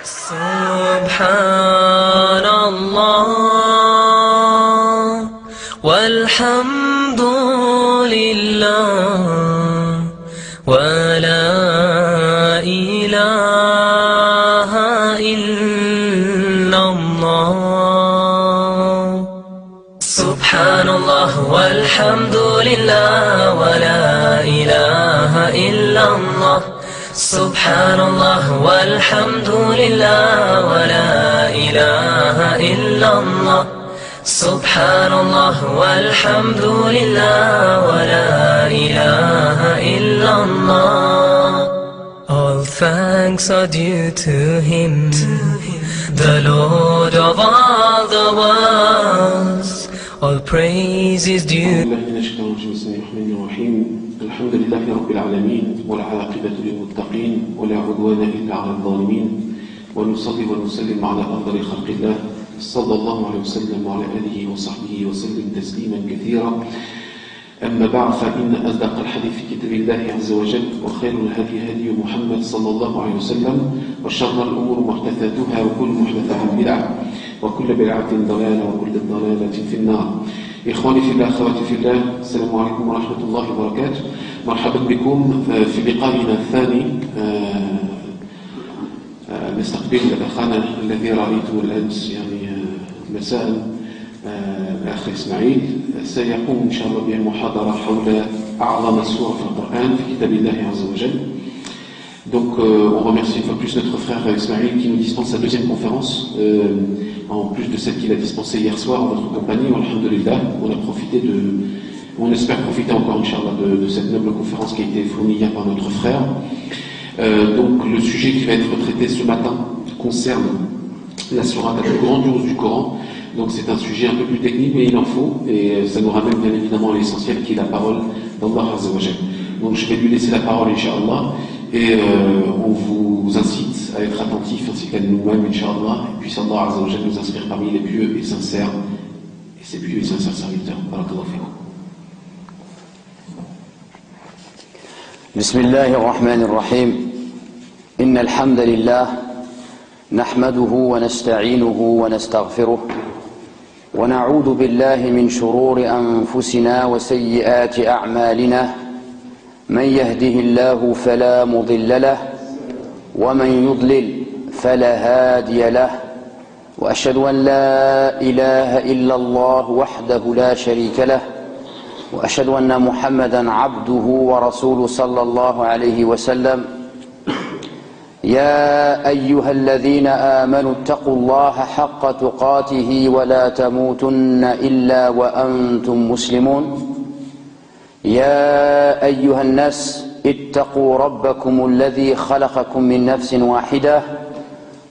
سبحان الله والحمد لله ولا إله إلا الله. سبحان الله والحمد لله ولا إله إلا الله. سبحان الله والحمد لله ولا إله إلا الله. سبحان الله والحمد لله ولا إله إلا الله. All thanks are due to Him, the Lord of all the worlds. All praise is due. الحمد لله رب العالمين والعاقبة للمتقين ولا عدوان إلا على الظالمين، ونصلي ونسلم على أفضل خلق الله صلى الله عليه وسلم وعلى آله وصحبه وسلم تسليما كثيرا. أما بعد، فإن أصدق الحديث في كتاب الله عز وجل، وخير الهدي هدي محمد صلى الله عليه وسلم، وشر الأمور محدثاتها، وكل محدثة بدعة، وكل بدعة ضلالة، وكل ضلالة في النار. إخواني في الله، أخواتي في الله، السلام عليكم ورحمة الله وبركاته. مرحبا بكم في لقائنا الثاني نستقبل أخانا الذي رأيته الأمس مساء، الأخ إسماعيل، سيقوم إن شاء الله بمحاضرة حول أعظم سورة في القرآن في كتاب الله عز وجل. Donc on remercie une fois plus notre frère Ismaël qui nous dispense sa deuxième conférence, en plus de celle qu'il a dispensée hier soir en votre compagnie. Alhamdulillah, on espère profiter encore, Inch'Allah, de cette noble conférence qui a été fournie hier par notre frère. Donc le sujet qui va être traité ce matin concerne la sourate la plus grandiose du Coran. Donc c'est un sujet un peu plus technique, mais il en faut, et ça nous ramène bien évidemment à l'essentiel qui est la parole d'Allah Azza wa Jal. Donc je vais lui laisser la parole, Inch'Allah, et on vous incite à être attentifs ainsi qu'à nous-mêmes, Inch'Allah, et puisse Allah Azza wa Jal nous inscrire parmi les pieux et sincères, et ses pieux et sincères serviteurs. Barakallahu fikum. بسم الله الرحمن الرحيم. إن الحمد لله نحمده ونستعينه ونستغفره ونعوذ بالله من شرور أنفسنا وسيئات أعمالنا. من يهده الله فلا مضل له ومن يضلل فلا هادي له. وأشهد أن لا إله إلا الله وحده لا شريك له، وأشهد أن محمدا عبده ورسوله صلى الله عليه وسلم. يا أيها الذين آمنوا اتقوا الله حق تقاته ولا تموتن إلا وأنتم مسلمون. يا أيها الناس اتقوا ربكم الذي خلقكم من نفس واحدة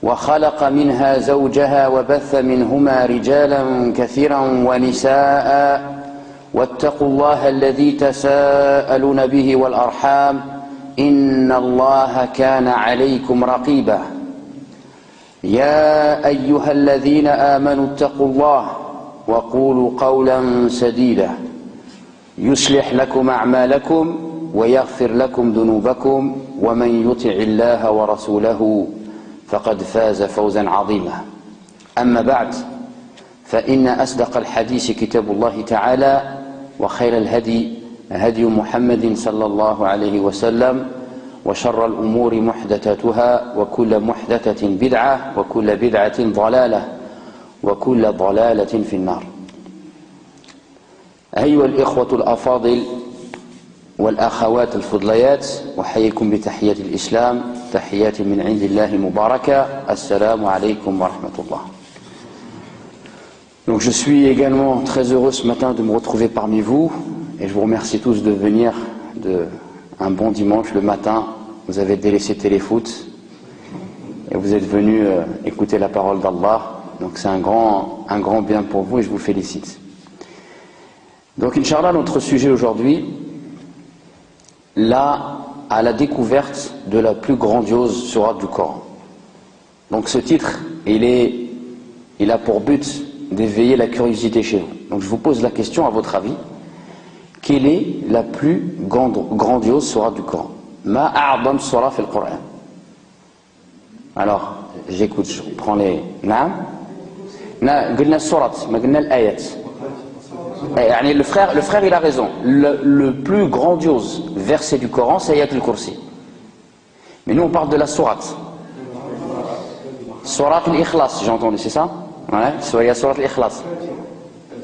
وخلق منها زوجها وبث منهما رجالا كثيرا ونساء، واتقوا الله الذي تساءلون به والأرحام إن الله كان عليكم رقيبا. يا أيها الذين آمنوا اتقوا الله وقولوا قولا سديدا يصلح لكم أعمالكم ويغفر لكم ذنوبكم، ومن يطع الله ورسوله فقد فاز فوزا عظيما. أما بعد، فإن أصدق الحديث كتاب الله تعالى، وخير الهدي هدي محمد صلى الله عليه وسلم، وشر الأمور محدثاتها، وكل محدثة بدعة، وكل بدعة ضلالة، وكل ضلالة في النار. أيها الإخوة الأفاضل والأخوات الفضليات، أحييكم بتحية الإسلام، تحيات من عند الله مباركة. السلام عليكم ورحمة الله. Donc je suis également très heureux ce matin de me retrouver parmi vous, et je vous remercie tous de venir un bon dimanche le matin. Vous avez délaissé téléfoot et vous êtes venus écouter la parole d'Allah. Donc c'est un grand bien pour vous et je vous félicite. Donc Inch'Allah, notre sujet aujourd'hui, là, à la découverte de la plus grandiose sourate du Coran. Donc ce titre, il a pour but d'éveiller la curiosité chez vous. Donc je vous pose la question, à votre avis, quelle est la plus grandiose sourate du Coran? Ma a'zam surah fil Coran. Alors, j'écoute, je prends les... Naam. قلنا السورة ما قلنا الآيات. يعني le frère il a raison. Le plus grandiose verset du Coran, c'est Ayat al-Kursi. Mais nous on parle de la sourate. Surat al-Ikhlas, j'ai entendu, c'est ça? Ouais, soyez Surat al-Ikhlas.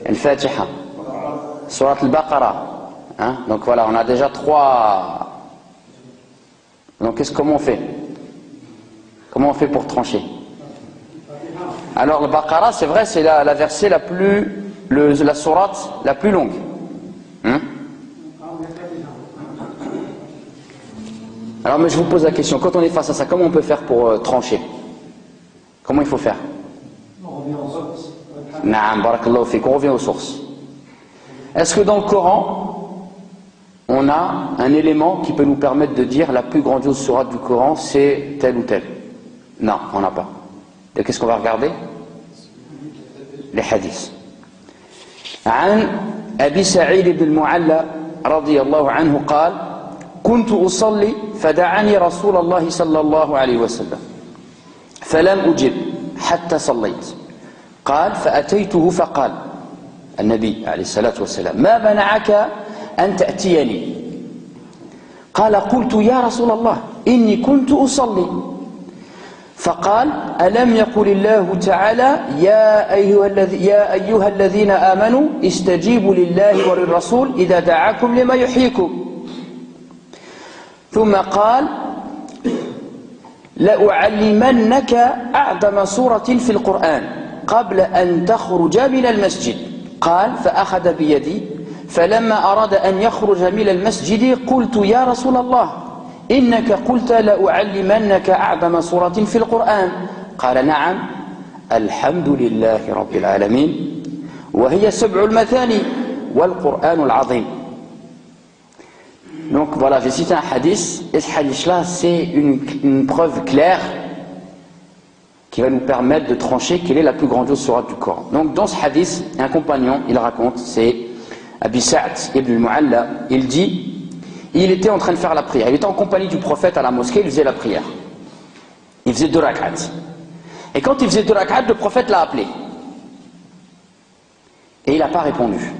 Al-Fatiha. Surat al-Baqarah. Hein? Donc voilà, on a déjà 3. Donc comment on fait? Comment on fait pour trancher? Alors le Baqarah, c'est vrai, c'est la verset la plus, la sourate la plus longue. Alors mais je vous pose la question, quand on est face à ça, comment on peut faire pour trancher? Comment il faut faire? On revient aux sources. Naam, barakallahu fik, on revient aux sources. Est-ce que dans le Coran, on a un élément qui peut nous permettre de dire la plus grandiose sourate du Coran, c'est telle ou telle? Non, on n'a pas. Et qu'est-ce qu'on va regarder? Les hadiths. عن أبي سعيد بن المعلى رضي الله عنه قال كنت أصلي فدعاني رسول الله صلى الله عليه وسلم فلم أجب حتى صليت قال فأتيته فقال النبي عليه الصلاة والسلام ما منعك أن تأتيني قال قلت يا رسول الله إني كنت أصلي فقال ألم يقل الله تعالى يا أيها الذين آمنوا استجيبوا لله وللرسول إذا دعاكم لما يحييكم ثم قال لأعلمنك أعظم سورة في القرآن قبل أن تخرج من المسجد قال فأخذ بيدي فلما أراد أن يخرج من المسجد قلت يا رسول الله إنك قلت لأعلمنك أعظم سورة في القرآن قال نعم الحمد لله رب العالمين وهي 7 المثاني والقرآن العظيم. Donc voilà, j'ai cité un hadith, et ce hadith-là, c'est une preuve claire qui va nous permettre de trancher quelle est la plus grandiose sourate du Coran. Donc dans ce hadith, un compagnon, il raconte, c'est Abi Sa'd ibn al-Mu'alla, il dit, il était en train de faire la prière, il était en compagnie du prophète à la mosquée, il faisait la prière. Il faisait 2 rak'at. Et quand il faisait 2 rak'at, le prophète l'a appelé. Et il n'a pas répondu.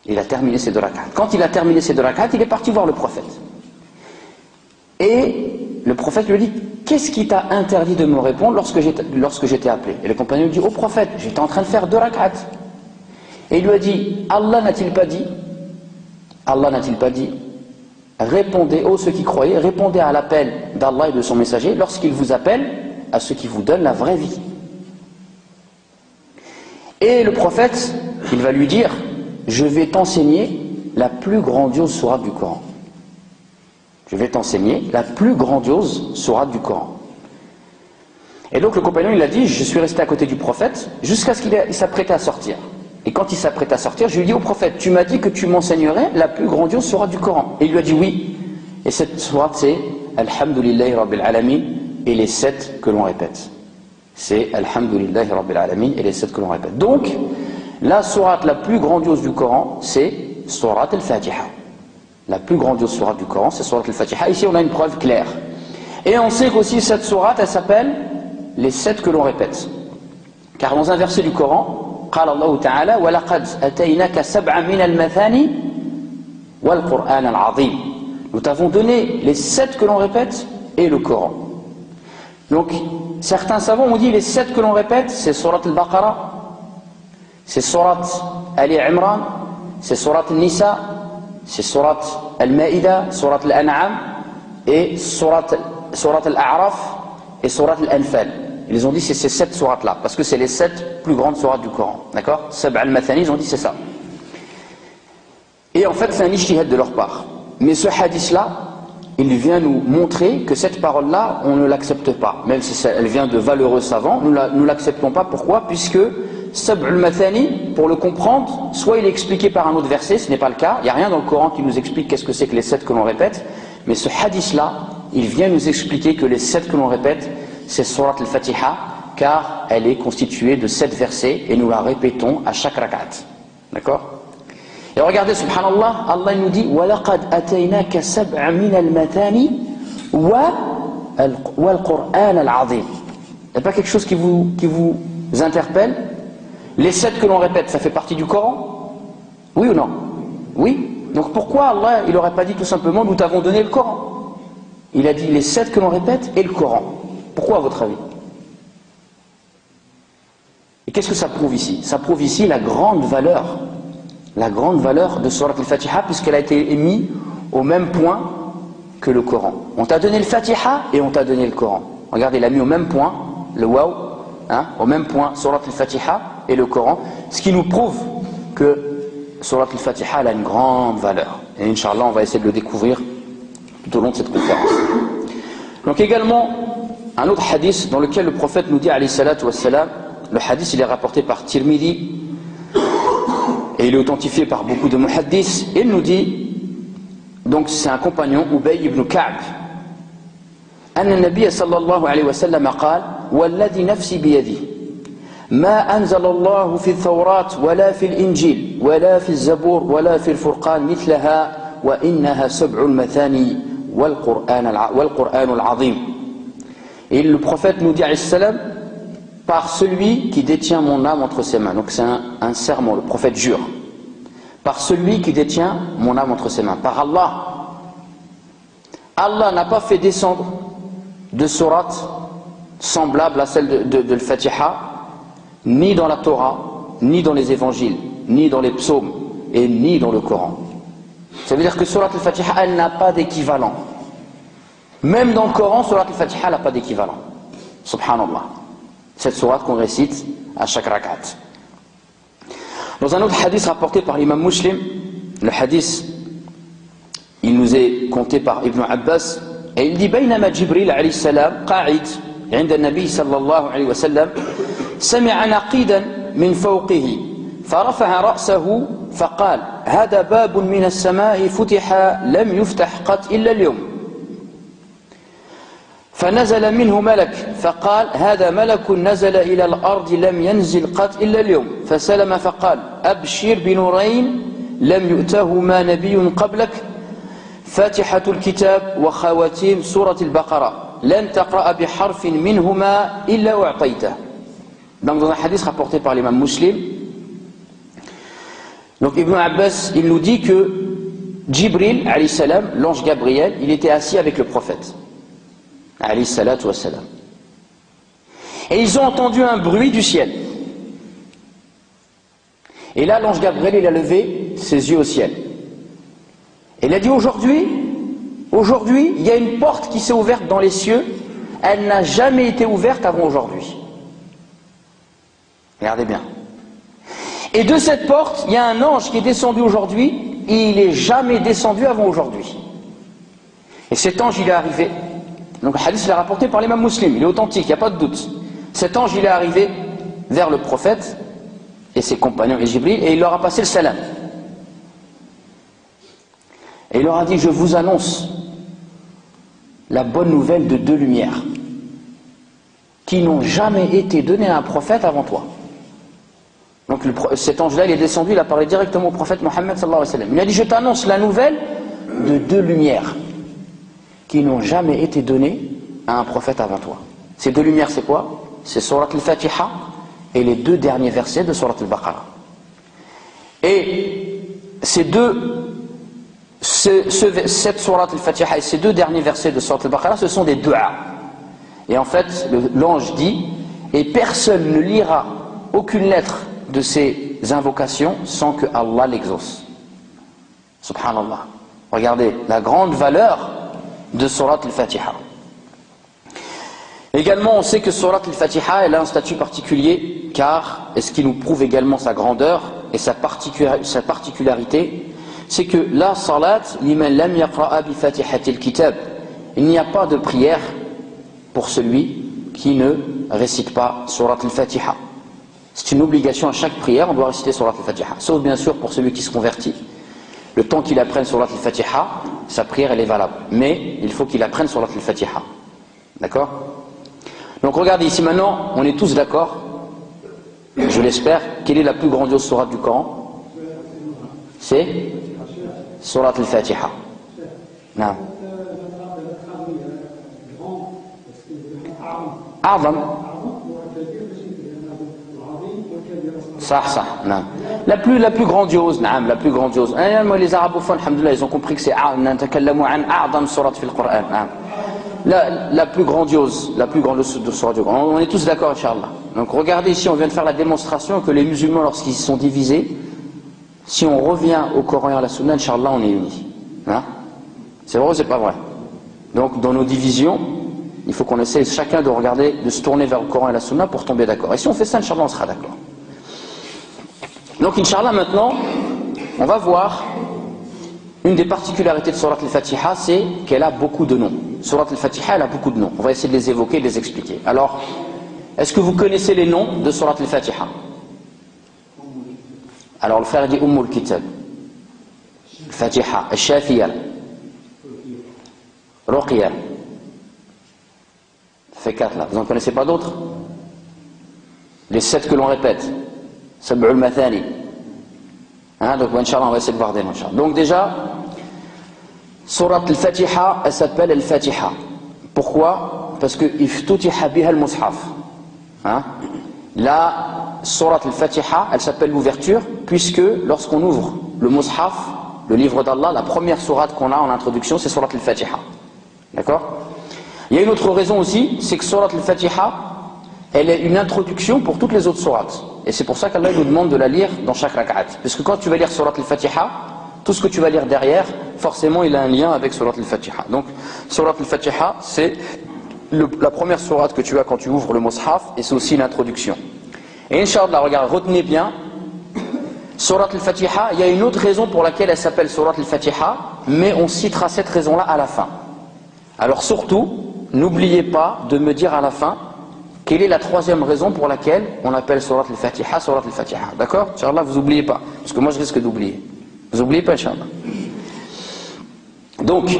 Il a terminé ses 2 rak'at. Quand il a terminé ses 2 rak'at, il est parti voir le prophète. Et le prophète lui dit, qu'est-ce qui t'a interdit de me répondre lorsque j'étais appelé? Et le compagnon lui dit, ô prophète, j'étais en train de faire 2 rak'at. Et il lui a dit, Allah n'a-t-il pas dit, répondez, ô ceux qui croyaient, répondez à l'appel d'Allah et de son messager lorsqu'il vous appelle à ceux qui vous donnent la vraie vie. Et le prophète, il va lui dire, je vais t'enseigner la plus grandiose sourate du Coran. Je vais t'enseigner la plus grandiose sourate du Coran. Et donc le compagnon, il a dit, je suis resté à côté du prophète jusqu'à ce qu'il s'apprêtait à sortir. Et quand il s'apprête à sortir, je lui ai dit au prophète, tu m'as dit que tu m'enseignerais la plus grandiose sourate du Coran. Et il lui a dit oui. Et cette sourate, c'est Alhamdulillahi Rabbil Alamin et les 7 que l'on répète. C'est Alhamdulillahi Rabbil Alamin et les 7 que l'on répète. Donc, la sourate la plus grandiose du Coran, c'est Surat al-Fatiha. La plus grandiose sourate du Coran, c'est Surat al-Fatiha. Ici, on a une preuve claire. Et on sait qu'aussi cette sourate, elle s'appelle les 7 que l'on répète. Car dans un verset du Coran, قال الله تعالى ولقد أتيناك 7 من المثاني والقرآن العظيم. Nous t'avons donné les 7 que l'on répète et le Coran. Donc certains savants ont dit les 7 que l'on répète, c'est Surat al-Baqarah, c'est Surat Ali Imran, c'est Surat al-Nisa, c'est Surat al-Ma'idah, Surat al-An'am et Surat al-A'raf et Surat al-Anfal. Ils ont dit c'est ces 7 sourates là, parce que c'est les 7 plus grandes sourates du Coran. D'accord? Sab' al-Mathani, ils ont dit c'est ça. Et en fait, c'est un ijtihad de leur part. Mais ce hadith là, il vient nous montrer que cette parole là, on ne l'accepte pas. Même si elle vient de valeureux savants, nous ne l'acceptons pas. Pourquoi? Puisque Sab' al-Mathani, pour le comprendre, soit il est expliqué par un autre verset, ce n'est pas le cas. Il n'y a rien dans le Coran qui nous explique qu'est-ce que c'est que les 7 que l'on répète. Mais ce hadith là, il vient nous expliquer que les 7 que l'on répète, c'est Surat al-Fatiha, car elle est constituée de 7 versets et nous la répétons à chaque rak'at. D'accord? Et regardez, subhanallah, Allah nous dit وَلَقَدْ أَتَيْنَاكَ 7 مِنَ الْمَثَانِ Wal-Qur'an al-Azim. Il n'y a pas quelque chose qui vous interpelle? Les 7 que l'on répète, ça fait partie du Coran? Oui ou non? Oui. Donc pourquoi Allah, il n'aurait pas dit tout simplement, nous t'avons donné le Coran? Il a dit les 7 que l'on répète et le Coran. Pourquoi à votre avis? Et qu'est-ce que ça prouve ici? Ça prouve ici la grande valeur de Surat al-Fatiha, puisqu'elle a été émise au même point que le Coran. On t'a donné le Fatiha et on t'a donné le Coran. Regardez, il a mis au même point, le waw, au même point, Surat al-Fatiha et le Coran, ce qui nous prouve que Surat al-Fatiha elle a une grande valeur. Et Inch'Allah, on va essayer de le découvrir tout au long de cette conférence. Donc également, un autre hadith dans lequel le prophète nous dit, alayhi salatu wassalam, le hadith il est rapporté par Tirmidhi, et il est authentifié par beaucoup de muhaddis, et il nous dit, donc c'est un compagnon, Ubay ibn Ka'b, أن النبي صلى الله عليه وسلم قال والذي نفسي بيده ما أنزل الله في التوراة ولا في الإنجيل ولا في الزبور ولا في الفرقان مثلها وإنها 7 المثاني والقرآن العظيم. Et le prophète nous dit alayhi salam, par celui qui détient mon âme entre ses mains. Donc c'est un serment, le prophète jure. Par celui qui détient mon âme entre ses mains. Par Allah. Allah n'a pas fait descendre de sourate semblable à celle de l'Fatiha, ni dans la Torah, ni dans les évangiles, ni dans les psaumes, et ni dans le Coran. Ça veut dire que sourate al-Fatiha, elle n'a pas d'équivalent. Même dans le Coran, sourate al-Fatiha n'a pas d'équivalent. Subhanallah. Cette sourate qu'on récite à chaque rakat. Dans un autre hadith rapporté par l'imam Muslim, le hadith, il nous est conté par Ibn Abbas, et il dit بينما جبريل عليه السلام قاعد عند النبي صلى الله عليه وسلم سمع نقيدا من فوقه فرفع رأسه فقال هذا باب من السماء فتح لم يفتح قط إلا اليوم فنزل منه ملك فقال هذا ملك نزل إلى الأرض لم ينزل قط إلا اليوم فسلم فقال أبشر بنورين لم يؤتهما نبي قبلك فاتحة الكتاب وخواتيم سورة البقرة لن تقرأ بحرف منهما إلا أعطيته. Donc dans un hadith rapporté par l'imam Muslim, donc Ibn Abbas il nous dit que Jibril alayhi salam, l'ange Gabriel, il était assis avec le prophète alayhi salatu wassalam. Et ils ont entendu un bruit du ciel. Et là l'ange Gabriel il a levé ses yeux au ciel. Et il a dit aujourd'hui, il y a une porte qui s'est ouverte dans les cieux, elle n'a jamais été ouverte avant aujourd'hui. Regardez bien. Et de cette porte, il y a un ange qui est descendu aujourd'hui, et il n'est jamais descendu avant aujourd'hui. Et cet ange, il est arrivé. Donc le hadith, il est rapporté par l'imam Muslim, il est authentique, il n'y a pas de doute. Cet ange, il est arrivé vers le prophète et ses compagnons et Jibril, et il leur a passé le salam. Et il leur a dit, je vous annonce la bonne nouvelle de 2 lumières qui n'ont jamais été données à un prophète avant toi. Donc cet ange-là, il est descendu, il a parlé directement au prophète Mohammed sallallahu alayhi wa sallam. Il a dit, je t'annonce la nouvelle de 2 lumières qui n'ont jamais été données à un prophète avant toi. Ces 2 lumières, c'est quoi? C'est Surat al-Fatiha et les 2 derniers versets de Surat al-Baqarah. Et cette Surat al-Fatiha et ces 2 derniers versets de Surat al-Baqarah, ce sont des du'a. Et en fait, l'ange dit, et personne ne lira aucune lettre de ces invocations sans que Allah l'exauce. Subhanallah. Regardez la grande valeur de Surat al-Fatiha. Également, on sait que Surat al-Fatiha, elle a un statut particulier, car, et ce qui nous prouve également sa grandeur et sa particularité, c'est que la salat, liman lam yaqra'a bi fatihatil kitab, il n'y a pas de prière pour celui qui ne récite pas Surat al-Fatiha. C'est une obligation à chaque prière, on doit réciter Surat al-Fatiha, sauf bien sûr pour celui qui se convertit. Le temps qu'il apprenne Surat al-Fatiha, sa prière elle est valable, mais il faut qu'il apprenne Surat al-Fatiha. D'accord? Donc regardez ici maintenant, on est tous d'accord, je l'espère, quelle est la plus grandiose sourate du Coran? C'est Surat al-Fatiha. Non. أعظم. صح نعم. La plus grandiose نعم la plus grandiose. Les arabophones alhamdoulilah ils ont compris que c'est نتكلم عن أعظم سورة في القرآن نعم. La plus grandiose de Surah du Coran. On est tous d'accord, Inch'Allah. Donc regardez ici, on vient de faire la démonstration que les musulmans, lorsqu'ils sont divisés, si on revient au Coran et à la Sunna, Inch'Allah, on est unis. Hein? C'est vrai ou c'est pas vrai? Donc dans nos divisions, il faut qu'on essaie chacun de regarder, de se tourner vers le Coran et la Sunna pour tomber d'accord. Et si on fait ça, Inch'Allah, on sera d'accord. Donc Inch'Allah, maintenant, on va voir une des particularités de Surat al-Fatiha, c'est qu'elle a beaucoup de noms. Surat al-Fatiha, elle a beaucoup de noms. On va essayer de les évoquer, de les expliquer. Alors, est-ce que vous connaissez les noms de Surat al-Fatiha? Alors, le frère dit Ummul Kitab, Fatiha, Al-Shafiya, Ruqya. Ça fait 4 là. Vous n'en connaissez pas d'autres? Les 7 que l'on répète. Sab'ul Mathani. Hein, donc, Inch'Allah, on va essayer de voir des noms. Donc, déjà, Surat al-Fatiha, elle s'appelle al-Fatiha. Pourquoi? Parce que iftutiha biha al-Mushaf. Hein? La Surat al-Fatiha, elle s'appelle l'ouverture, puisque lorsqu'on ouvre le Mushaf, le livre d'Allah, la première sourate qu'on a en introduction, c'est Surat al-Fatiha. D'accord? Il y a une autre raison aussi, c'est que Surat al-Fatiha, elle est une introduction pour toutes les autres sourates. Et c'est pour ça qu'Allah nous demande de la lire dans chaque rak'at. Parce que quand tu vas lire Surat al-Fatiha, tout ce que tu vas lire derrière, forcément il a un lien avec Surat al-Fatiha. Donc Surat al-Fatiha, c'est la première sourate que tu as quand tu ouvres le Mushaf, et c'est aussi l'introduction. Et Inch'Allah, regarde, retenez bien, Surat al-Fatiha, il y a une autre raison pour laquelle elle s'appelle Surat al-Fatiha, mais on citera cette raison-là à la fin. Alors surtout, n'oubliez pas de me dire à la fin, quelle est la troisième raison pour laquelle on appelle Surat al-Fatiha Surat al-Fatiha. D'accord? Inch'Allah, vous n'oubliez pas, parce que moi je risque d'oublier. Vous n'oubliez pas, Inch'Allah. Donc,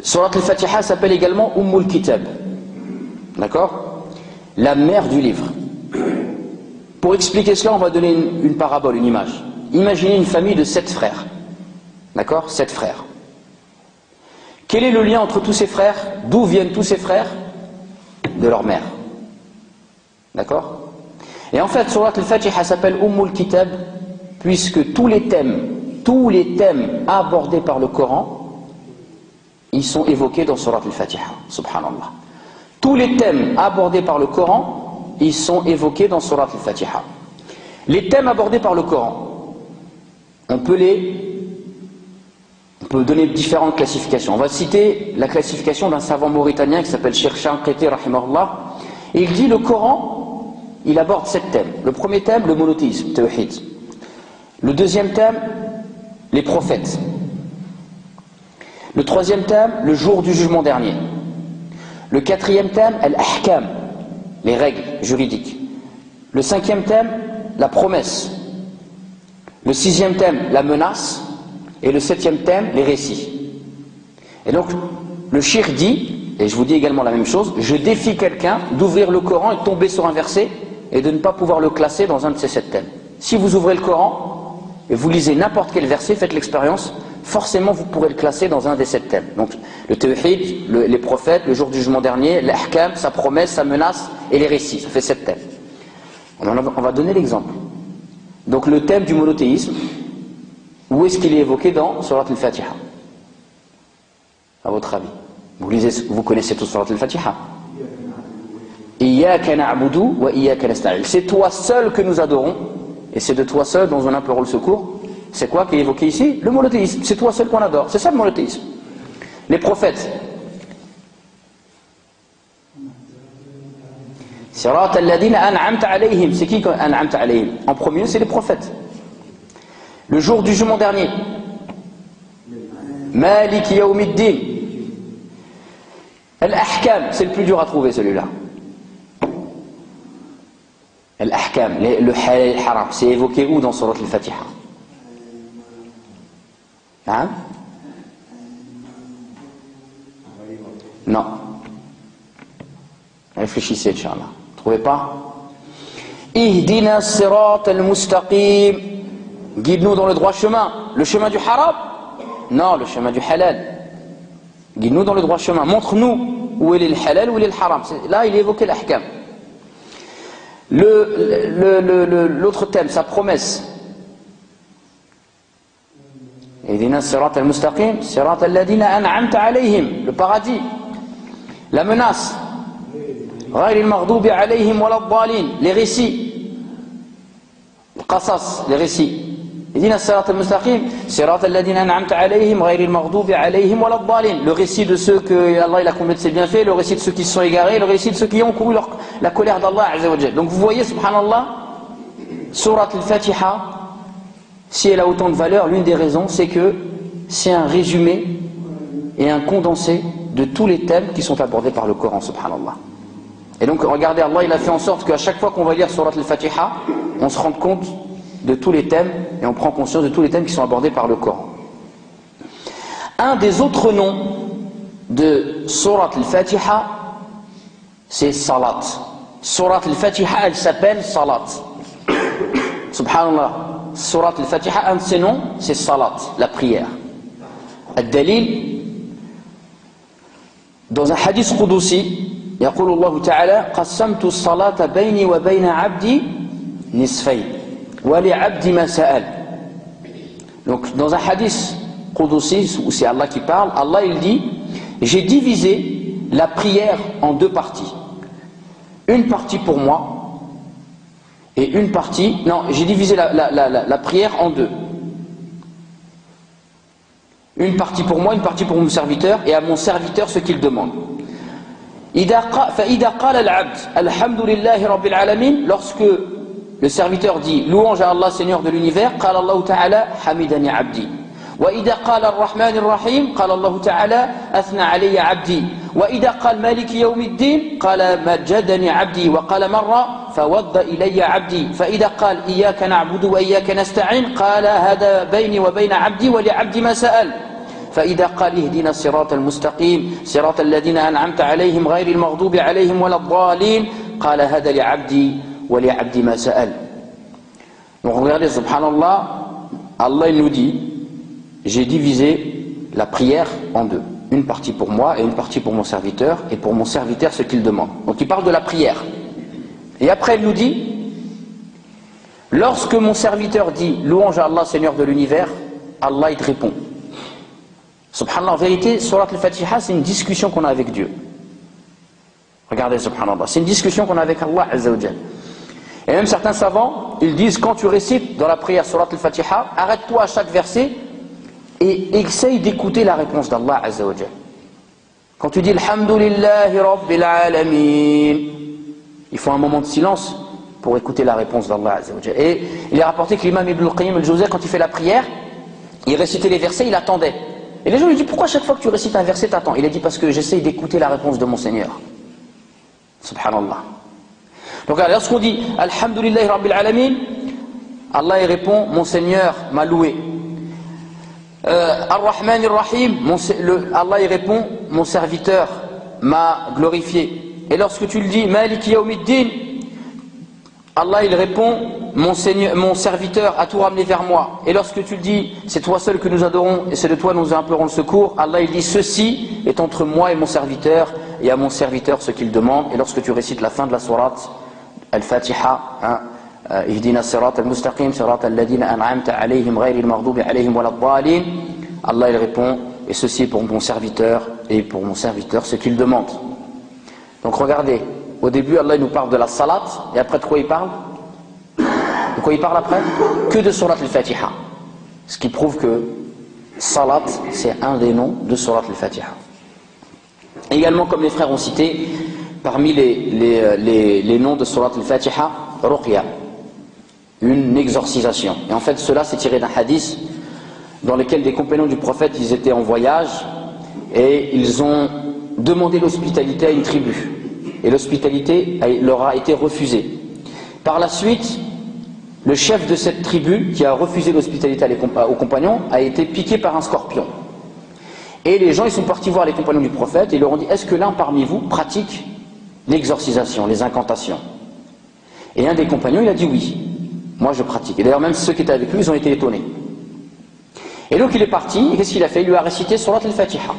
Surat al-Fatiha s'appelle également Ummul Kitab. D'accord? La mère du livre. Pour expliquer cela, on va donner une parabole, une image. Imaginez une famille de 7 frères. D'accord? 7 frères. Quel est le lien entre tous ces frères? D'où viennent tous ces frères? De leur mère. D'accord? Et en fait, Surat al-Fatiha s'appelle Ummul Kitab, puisque tous les thèmes abordés par le Coran, ils sont évoqués dans Surat al-Fatiha. Subhanallah. Tous les thèmes abordés par le Coran, ils sont évoqués dans Surat al-Fatiha. Les thèmes abordés par le Coran, on peut donner différentes classifications. On va citer la classification d'un savant mauritanien qui s'appelle Cheikh Shanqiti rahimahullah. Et il dit le Coran, il aborde 7 thèmes. Le premier thème, le monothéisme, tawhid. Le deuxième thème, les prophètes. Le troisième thème, le jour du jugement dernier. Le quatrième thème, al-ahkam, les règles juridiques. Le cinquième thème, la promesse. Le sixième thème, la menace. Et le septième thème, les récits. Et donc, le cheikh dit, et je vous dis également la même chose, je défie quelqu'un d'ouvrir le Coran et de tomber sur un verset et de ne pas pouvoir le classer dans un de ces 7 thèmes. Si vous ouvrez le Coran et vous lisez n'importe quel verset, faites l'expérience, forcément vous pourrez le classer dans un des 7 thèmes. Donc, le tawhid, les prophètes, le jour du jugement dernier, l'ahkam, sa promesse, sa menace et les récits. Ça fait 7 thèmes. On va donner l'exemple. Donc, le thème du monothéisme, où est-ce qu'il est évoqué dans Surat al-Fatiha? À votre avis? Vous connaissez tous Surat al-Fatiha. Iyyaka na'budu wa iyyaka nasta'in. C'est toi seul que nous adorons, et c'est de toi seul dont nous implorons le secours. C'est quoi qui est évoqué ici? Le monothéisme. C'est toi seul qu'on adore. C'est ça le monothéisme. Les prophètes. Sirat alladhina an'amta alayhim. C'est qui an'amta alayhim? En premier, c'est les prophètes. Le jour du jugement dernier. Malik yawmiddin. Al-ahkam, c'est le plus dur à trouver celui-là. Al-ahkam, le halal et le haram, c'est évoqué où dans Surat al-Fatiha? Hein? Non. Réfléchissez, Inch'Allah. Trouvez pas? Ihdina as-sirat al-mustaqim. Guide-nous dans le droit chemin. Le chemin du haram? Non, le chemin du halal. Guide-nous dans le droit chemin. Montre-nous où est le halal, où est le haram. Là, il évoquait l'ahkam. L'autre thème, sa promesse. Ihdina sirat al-mustaqim, sirat alladhina an'amta alayhim, le paradis. La menace. Ghayr al-maghdubi alayhim wa lad-dallin, les récits. Le qasas, les récits. Ihdina sirat al-mustaqim, sirat alladhina an'amta alayhim, ghayr al-maghdubi alayhim wa lad-dallin. Le récit de ceux que Allah il a comblé de ses bienfaits, le récit de ceux qui se sont égarés, le récit de ceux qui ont couru la colère d'Allah azza wa jalla. Donc vous voyez, subhanallah, surat al-Fatiha, si elle a autant de valeur, l'une des raisons, c'est que c'est un résumé et un condensé de tous les thèmes qui sont abordés par le Coran, subhanallah. Et donc, regardez, Allah, il a fait en sorte qu'à chaque fois qu'on va lire surat al-Fatiha, on se rende compte de tous les thèmes et on prend conscience de tous les thèmes qui sont abordés par le Coran. Un des autres noms de surat al-Fatiha, c'est Salat. Surat al-Fatiha, elle s'appelle Salat. Subhanallah. Surat al-Fatiha, un de ses noms, c'est Salat, la prière. Ad-Dalil, dans un hadith Qudusi, يقول الله تعالى قسمت الصلاة بيني وبين عبدي نصفين ولعبدي ما سأل. Donc dans un hadith Qudusi, où c'est Allah qui parle, Allah il dit, j'ai divisé la prière en deux parties. Une partie pour moi, et une partie, non, j'ai divisé la prière en deux. Une partie pour moi, une partie pour mon serviteur, et à mon serviteur ce qu'il demande. فإذا قال العبد الحمد لله رب العالمين, lorsque le serviteur dit louange à Allah Seigneur de l'univers, قال الله تعالى حمدني عبدي. وإذا قال الرحمن الرحيم قال الله تعالى أثنى علي عبدي. وإذا قال مالك يوم الدين قال مجدني عبدي. وقال مرة فوض إلي عبدي. فإذا قال إياك نعبد وإياك نستعين قال هذا بيني وبين عبدي ولعبدي ما سأل. فإذا قال اهدنا الصراط المستقيم صراط الذين أنعمت عليهم غير المغضوب عليهم ولا الضالين قال هذا لعبدي ولعبدي ما سأل. Donc regardez, subhanallah, Allah il nous dit, j'ai divisé la prière en deux. Une partie pour moi et une partie pour mon serviteur, et pour mon serviteur ce qu'il demande. Donc il parle de la prière. Et après il nous dit, lorsque mon serviteur dit louange à Allah Seigneur de l'univers, Allah il te répond. Subhanallah, en vérité, surat al-Fatiha, c'est une discussion qu'on a avec Dieu. Regardez, subhanallah, c'est une discussion qu'on a avec Allah azza wa jalla. Et même certains savants, ils disent, quand tu récites dans la prière surat al-Fatiha, arrête-toi à chaque verset et essaye d'écouter la réponse d'Allah azza wa jalla. Quand tu dis Alhamdulillahi Rabbil Alamin, il faut un moment de silence pour écouter la réponse d'Allah azza wa jalla. Et il est rapporté que l'imam Ibn al-Qayyim al-Jawziyya, quand il fait la prière, il récitait les versets, il attendait. Et les gens lui disent, pourquoi chaque fois que tu récites un verset, t'attends? Il a dit, parce que j'essaye d'écouter la réponse de mon Seigneur. Subhanallah. Donc lorsqu'on dit Alhamdulillahi Rabbil Alamin, Allah il répond, mon Seigneur m'a loué. Ar-Rahman Ar-Rahim, Allah il répond, mon serviteur m'a glorifié. Et lorsque tu le dis Malik Yawmiddin, Allah il répond, mon serviteur a tout ramené vers moi. Et lorsque tu le dis, c'est toi seul que nous adorons et c'est de toi nous implorons le secours, Allah il dit, ceci est entre moi et mon serviteur, et à mon serviteur ce qu'il demande. Et lorsque tu récites la fin de la sourate Al-Fatiha, Ihdina sirat al-mustaqim sirat alladhina an'amta alayhim ghayril maghdubi alayhim waladdallin, Allah il répond, et ceci est pour mon serviteur et pour mon serviteur ce qu'il demande. Donc regardez, au début Allah il nous parle de la salat, et après de quoi il parle? De quoi il parle après? Que de surat al-Fatiha. Ce qui prouve que salat c'est un des noms de surat al-Fatiha. Également, comme les frères ont cité, parmi les noms de surat al-Fatiha, Ruqya, une exorcisation. Et en fait cela c'est tiré d'un hadith dans lequel des compagnons du prophète, ils étaient en voyage et ils ont demandé l'hospitalité à une tribu. Et l'hospitalité leur a été refusée. Par la suite, le chef de cette tribu qui a refusé l'hospitalité aux compagnons a été piqué par un scorpion. Et les gens ils sont partis voir les compagnons du prophète et leur ont dit, est-ce que l'un parmi vous pratique l'exorcisation, les incantations? Et un des compagnons il a dit oui, moi je pratique. Et d'ailleurs même ceux qui étaient avec lui ils ont été étonnés. Et donc il est parti, et qu'est-ce qu'il a fait? Il lui a récité surat al-Fatiha.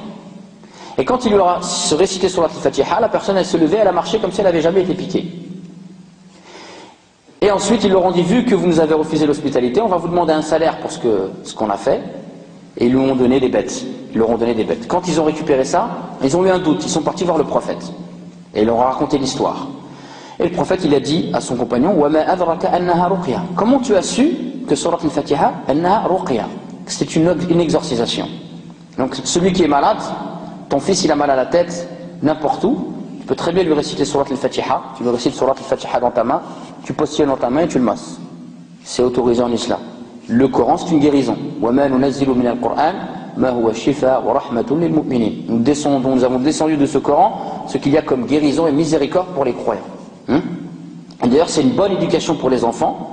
Et quand il lui aura récité Surat al-Fatiha, la personne elle se levait, elle a marché comme si elle n'avait jamais été piquée. Et ensuite ils leur ont dit, vu que vous nous avez refusé l'hospitalité, on va vous demander un salaire pour ce qu'on a fait. Et ils lui ont donné des bêtes. Ils leur ont donné des bêtes. Quand ils ont récupéré ça, ils ont eu un doute. Ils sont partis voir le prophète. Et ils leur ont raconté l'histoire. Et le prophète, il a dit à son compagnon, وَمَا أَذْرَكَ أَنَّهَا رُقْيَةٌ. Comment tu as su que Surat al-Fatiha, أَنَّهَا رُقْيَةٌ, c'est une exorcisation. Donc celui qui est malade, ton fils il a mal à la tête, n'importe où, tu peux très bien lui réciter Surat al-Fatiha, tu lui récites Surat al-Fatiha dans ta main, tu positionnes dans ta main et tu le masses. C'est autorisé en islam. Le Coran c'est une guérison. وَمَا نُنَزِّلُ مِنَ الْقُرْآنِ مَا هُوَ شِفَاءٌ وَرَحْمَةٌ لِلْمُؤْمِنِينَ. Nous avons descendu de ce Coran ce qu'il y a comme guérison et miséricorde pour les croyants. Et d'ailleurs c'est une bonne éducation pour les enfants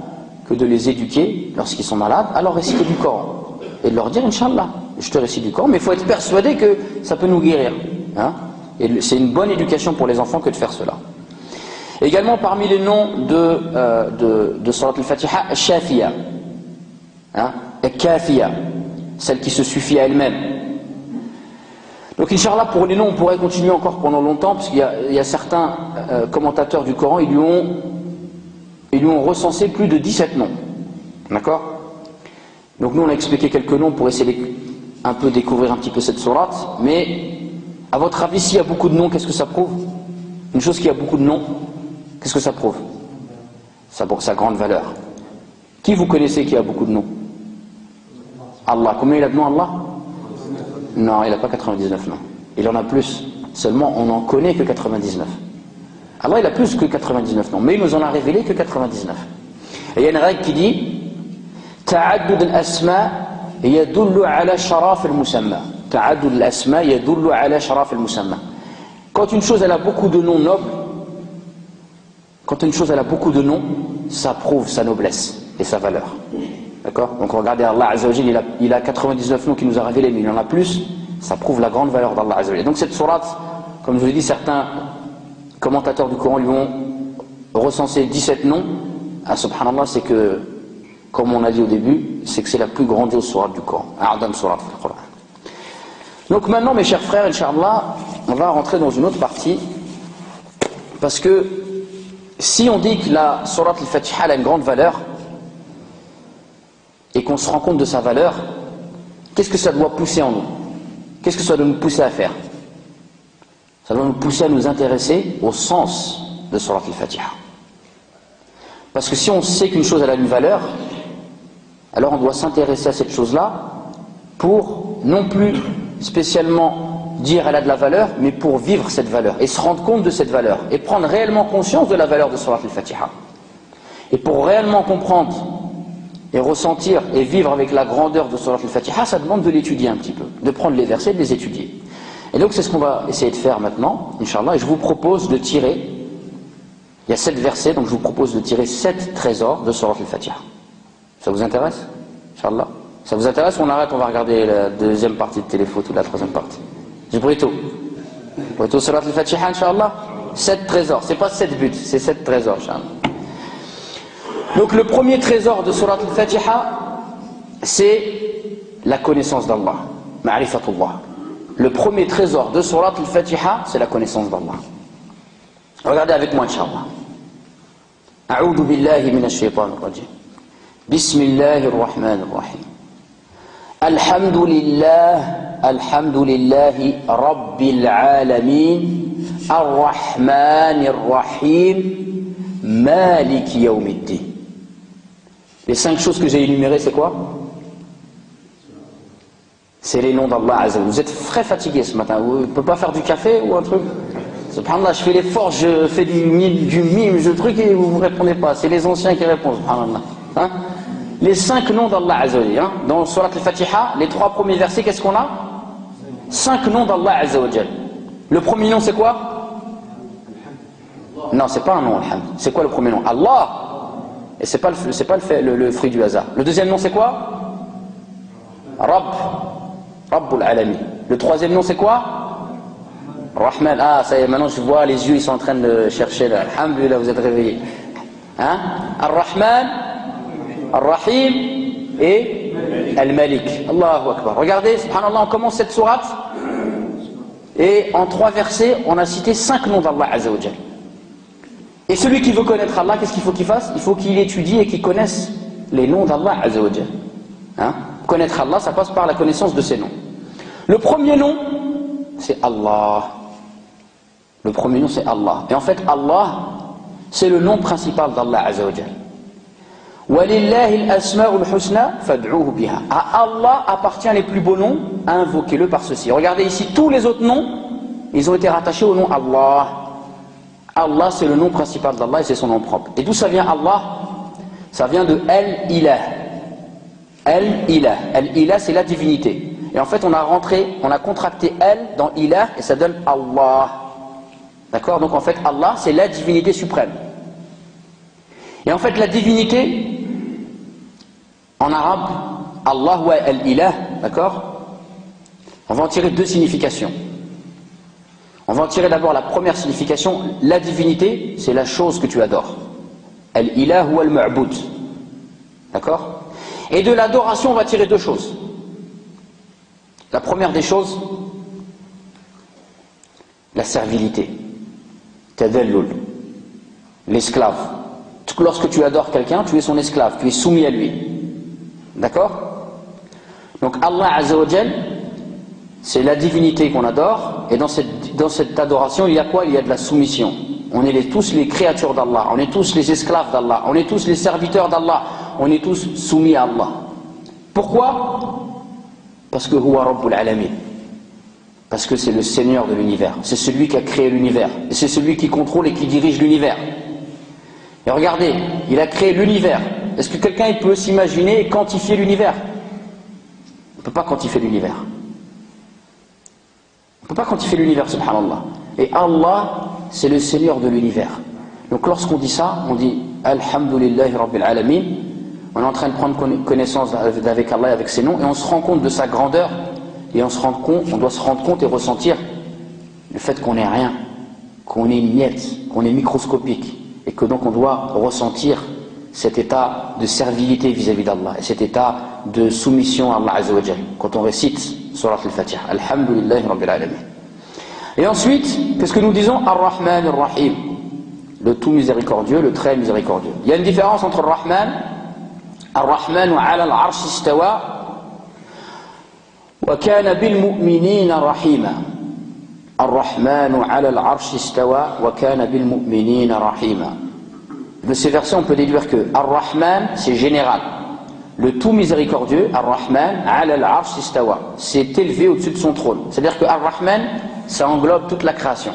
que de les éduquer lorsqu'ils sont malades à leur réciter du Coran et de leur dire Inch'Allah, je te récite du Coran, mais il faut être persuadé que ça peut nous guérir. Et c'est une bonne éducation pour les enfants que de faire cela. Également parmi les noms de Surat al-Fatiha, Shafiya, Kafiya, celle qui se suffit à elle-même. Donc Inch'Allah, pour les noms on pourrait continuer encore pendant longtemps, parce qu'il y a certains commentateurs du Coran, ils lui ont recensé plus de 17 noms. D'accord? Donc nous on a expliqué quelques noms pour essayer de un peu découvrir un petit peu cette sourate, mais à votre avis, s'il y a beaucoup de noms, qu'est-ce que ça prouve? Une chose qui a beaucoup de noms, qu'est-ce que ça prouve? Sa grande valeur. Qui vous connaissez qui a beaucoup de noms? Allah. Combien il a de noms, Allah? Non, il n'a pas 99 noms. Il en a plus. Seulement, on n'en connaît que 99. Allah, il a plus que 99 noms, mais il nous en a révélé que 99. Et il y a une règle qui dit تعدد الأسماء يدل على شرف المسمى. تعدد الأسماء يدل على شرف المسمى. Quand une chose elle a beaucoup de noms nobles, quand une chose elle a beaucoup de noms, ça prouve sa noblesse et sa valeur. D'accord? Donc regardez, Allah Azza wa Jalla, il a 99 noms qu'il nous a révélés, mais il en a plus, ça prouve la grande valeur d'Allah Azza wa Jalla. Donc cette sourate, comme je vous l'ai dit, certains commentateurs du Coran lui ont recensé 17 noms. Ah, subhanallah, c'est que, comme on a dit au début, c'est que c'est la plus grandiose sourate du Coran. A'dam sourate du Coran. Donc maintenant, mes chers frères, Inch'Allah, on va rentrer dans une autre partie, parce que si on dit que la sourate al-Fatiha a une grande valeur, et qu'on se rend compte de sa valeur, qu'est-ce que ça doit pousser en nous? Qu'est-ce que ça doit nous pousser à faire? Ça doit nous pousser à nous intéresser au sens de Surat al-Fatiha. Parce que si on sait qu'une chose elle a une valeur, alors on doit s'intéresser à cette chose-là pour non plus spécialement dire elle a de la valeur, mais pour vivre cette valeur et se rendre compte de cette valeur et prendre réellement conscience de la valeur de Surat al-Fatiha. Et pour réellement comprendre et ressentir et vivre avec la grandeur de Surat al-Fatiha, ça demande de l'étudier un petit peu, de prendre les versets et de les étudier. Et donc c'est ce qu'on va essayer de faire maintenant, Inch'Allah, et je vous propose de tirer, il y a 7 versets, donc je vous propose de tirer 7 trésors de Surat al-Fatiha. Ça vous intéresse? Inch'Allah. Ça vous intéresse ou on arrête, on va regarder la deuxième partie de téléfoot ou la troisième partie? Jibrito. Jibrito Surat al-Fatiha, Inch'Allah. 7 trésors, c'est pas 7 buts, c'est 7 trésors, Inch'Allah. Donc le premier trésor de Surat al-Fatiha, c'est la connaissance d'Allah, ma'rifatullah. Le premier trésor de Surat al-Fatiha, c'est la connaissance d'Allah. Regardez avec moi, Inch'Allah. A'udhu billahi minash shaitanir rajim. Bismillahir rahmanir rahim. Alhamdulillahi rabbil alamin, ar-rahmanir rahim, maliki yawmiddin. Les 5 choses que j'ai énumérées, c'est quoi? C'est les noms d'Allah Azza wa Jalla. Vous êtes très fatigué ce matin. Vous ne pouvez pas faire du café ou un truc? Subhanallah, je fais l'effort, je fais du mime, je truc et vous ne répondez pas. C'est les anciens qui répondent. Subhanallah. Hein? Les 5 noms d'Allah Azza wa Jalla. Dans Surat al-Fatiha, les 3 premiers versets, qu'est-ce qu'on a? 5 noms d'Allah Azza wa Jalla. Le premier nom, c'est quoi? Non, c'est pas un nom, alhamd. C'est quoi le premier nom? Allah. Et c'est pas le fruit du hasard. Le deuxième nom, c'est quoi? Rabbul Alami. Le troisième nom, c'est quoi? Rahman. Ah, ça y est, maintenant je vois les yeux, ils sont en train de chercher là. Alhamdulillah, vous êtes réveillés. Hein? Ar-Rahman, Ar-Rahim et Al-Malik. Allahu Akbar. Regardez, subhanallah, on commence cette sourate Et en 3 versets, on a cité 5 noms d'Allah Azza wa Jal. Et celui qui veut connaître Allah, qu'est-ce qu'il faut qu'il fasse? Il faut qu'il étudie et qu'il connaisse les noms d'Allah Azza wa Jal. Hein? Connaître Allah, ça passe par la connaissance de ses noms. Le premier nom, c'est Allah. Le premier nom, c'est Allah. Et en fait, Allah, c'est le nom principal d'Allah Azza wa Jal. وَلِلَّهِ الْأَسْمَاءُ الْحُسْنَى فَادْعُوهُ بِهَا. À Allah appartient les plus beaux noms, invoquez-le par ceci. Regardez ici, tous les autres noms, ils ont été rattachés au nom Allah. Allah, c'est le nom principal d'Allah et c'est son nom propre. Et d'où ça vient Allah? Ça vient de Al-Ilah. Al-Ilah. Al-Ilah, c'est la divinité. Et en fait, on a contracté Al dans Ilah et ça donne Allah. D'accord? Donc en fait, Allah, c'est la divinité suprême. Et en fait, la divinité, en arabe, Allah wa al-Ilah, d'accord? On va en tirer 2 significations. On va en tirer d'abord la première signification, la divinité, c'est la chose que tu adores. Al-Ilah ou al-Ma'boud. D'accord? Et de l'adoration, on va tirer 2 choses. La première des choses, la servilité. Tadallul. L'esclave. Lorsque tu adores quelqu'un, tu es son esclave, tu es soumis à lui. D'accord? Donc Allah Azza wa Jal, c'est la divinité qu'on adore, et dans cette adoration, il y a quoi? Il y a de la soumission. On est tous les créatures d'Allah, on est tous les esclaves d'Allah, on est tous les serviteurs d'Allah, on est tous soumis à Allah. Pourquoi? Parce que Huwa Rabbul Alamin. Parce que c'est le Seigneur de l'univers, c'est celui qui a créé l'univers, et c'est celui qui contrôle et qui dirige l'univers. Et regardez, il a créé l'univers. Est-ce que quelqu'un peut s'imaginer et quantifier l'univers? On ne peut pas quantifier l'univers. On ne peut pas quantifier l'univers, subhanallah. Et Allah, c'est le Seigneur de l'univers. Donc lorsqu'on dit ça, on dit Alhamdulillahi Rabbil Alamin. On est en train de prendre connaissance avec Allah et avec ses noms, et on se rend compte de sa grandeur, et on doit se rendre compte et ressentir le fait qu'on n'est rien, qu'on est une miette, qu'on est microscopique. Et que donc on doit ressentir cet état de servilité vis-à-vis d'Allah et cet état de soumission à Allah Azza wa Jal quand on récite Surat al-Fatiha. Alhamdulillahi Rabbil Alamin. Et ensuite, qu'est-ce que nous disons? Ar-Rahman Ar-Rahim, le tout miséricordieux, le très miséricordieux. Il y a une différence entre Ar-Rahman, Ar-Rahman ala al-Arsh istawa wa kana bil mu'minina rahima. Ar-Rahmanu ala al-Arsh istawa wa kana bil mu'minina rahima. De ces versets, on peut déduire que Ar-Rahman, c'est général. Le tout miséricordieux, Ar-Rahman ala al-Arsh istawa, s'est élevé au-dessus de son trône. C'est-à-dire que Ar-Rahman, ça englobe toute la création.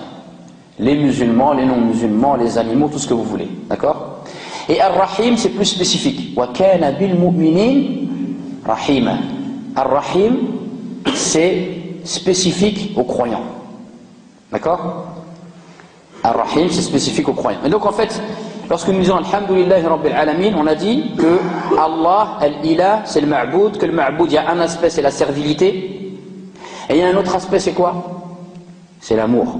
Les musulmans, les non-musulmans, les animaux, tout ce que vous voulez. D'accord? Et Ar-Rahim, c'est plus spécifique. Wa kana bil mu'minina rahima. Ar-Rahim, c'est spécifique aux croyants. D'accord? Ar-Rahim, c'est spécifique aux croyants. Et donc en fait, lorsque nous disons Alhamdulillahi Rabbil Alamin, on a dit que Allah, Al-Ilah, c'est le Ma'boud, que le Ma'boud, il y a un aspect, c'est la servilité, et il y a un autre aspect, c'est quoi? C'est l'amour.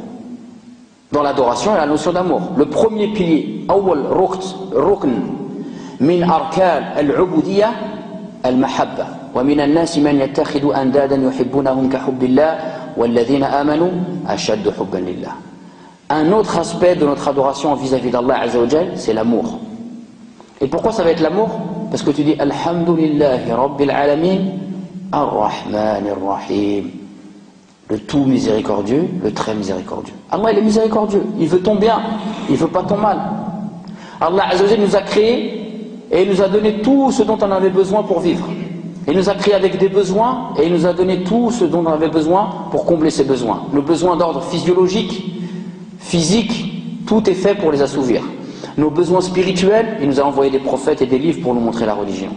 Dans l'adoration, il y a la notion d'amour. Le premier pilier, Awwal Rukn, min arkan al-ubudiyya al-mahabba. Wa min an-nas man yattakhidhu andadan yuhibbunahum ka hubbillah. Un autre aspect de notre adoration vis-à-vis d'Allah Azza wa Jal, c'est l'amour. Et pourquoi ça va être l'amour? Parce que tu dis Alhamdulillahi Rabbil Alamin, Ar-Rahman Ar-Rahim, le tout miséricordieux, le très miséricordieux. Allah, il est miséricordieux, il veut ton bien, il veut pas ton mal. Allah Azza wa Jal nous a créés et il nous a donné tout ce dont on avait besoin pour vivre. Il nous a créé avec des besoins et il nous a donné tout ce dont on avait besoin pour combler ces besoins. Nos besoins d'ordre physiologique, physique, tout est fait pour les assouvir. Nos besoins spirituels, il nous a envoyé des prophètes et des livres pour nous montrer la religion.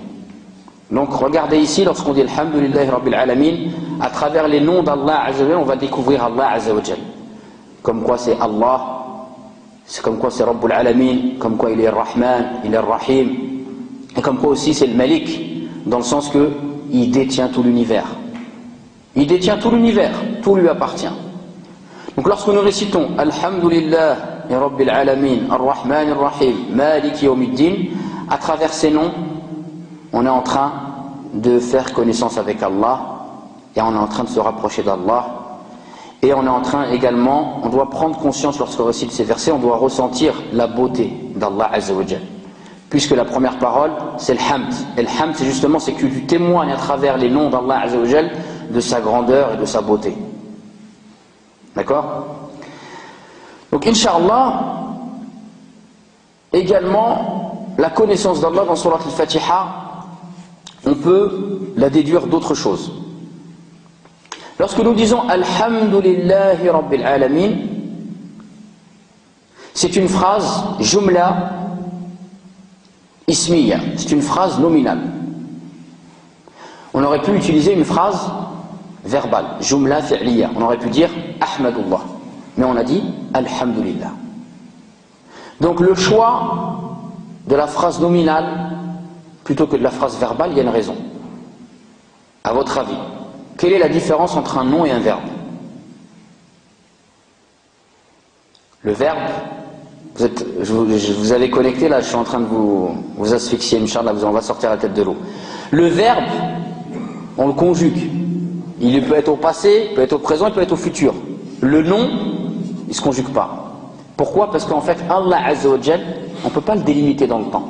Donc regardez ici, lorsqu'on dit Alhamdulillahi Rabbil Alamin, à travers les noms d'Allah Azza wa Jal, on va découvrir Allah Azza wa Jal. Comme quoi c'est Allah, c'est comme quoi c'est Rabbul Alamin, comme quoi il est Rahman, il est Rahim, et comme quoi aussi c'est le Malik, dans le sens que il détient tout l'univers. Il détient tout l'univers, tout lui appartient. Donc lorsque nous récitons Alhamdulillah Rabbil Alamin, Ar-Rahman Ar-Rahim, Malik Yawmiddin, à travers ces noms, on est en train de faire connaissance avec Allah et on est en train de se rapprocher d'Allah. Et on est en train également, on doit prendre conscience lorsqu'on récite ces versets, on doit ressentir la beauté d'Allah Azza wa Jal. Puisque la première parole, c'est le hamd. Et le hamd, c'est justement que tu témoignes à travers les noms d'Allah Azza wa Jal de sa grandeur et de sa beauté. D'accord? Donc, Inch'Allah, également, la connaissance d'Allah dans Surat al-Fatiha, on peut la déduire d'autres choses. Lorsque nous disons Alhamdulillahi Rabbil Alamin, c'est une phrase jumla ismiya, c'est une phrase nominale. On aurait pu utiliser une phrase verbale, jumla fi'liya. On aurait pu dire Ahmadullah, mais on a dit Alhamdulillah. Donc le choix de la phrase nominale plutôt que de la phrase verbale, il y a une raison. À votre avis, quelle est la différence entre un nom et un verbe? Le verbe, je vous avais connecté, là je suis en train de vous asphyxier, Inch'Allah, on va sortir la tête de l'eau. Le verbe, on le conjugue. Il peut être au passé, il peut être au présent, il peut être au futur. Le nom, il ne se conjugue pas. Pourquoi? Parce qu'en fait, Allah Azza wa Jal, on ne peut pas le délimiter dans le temps.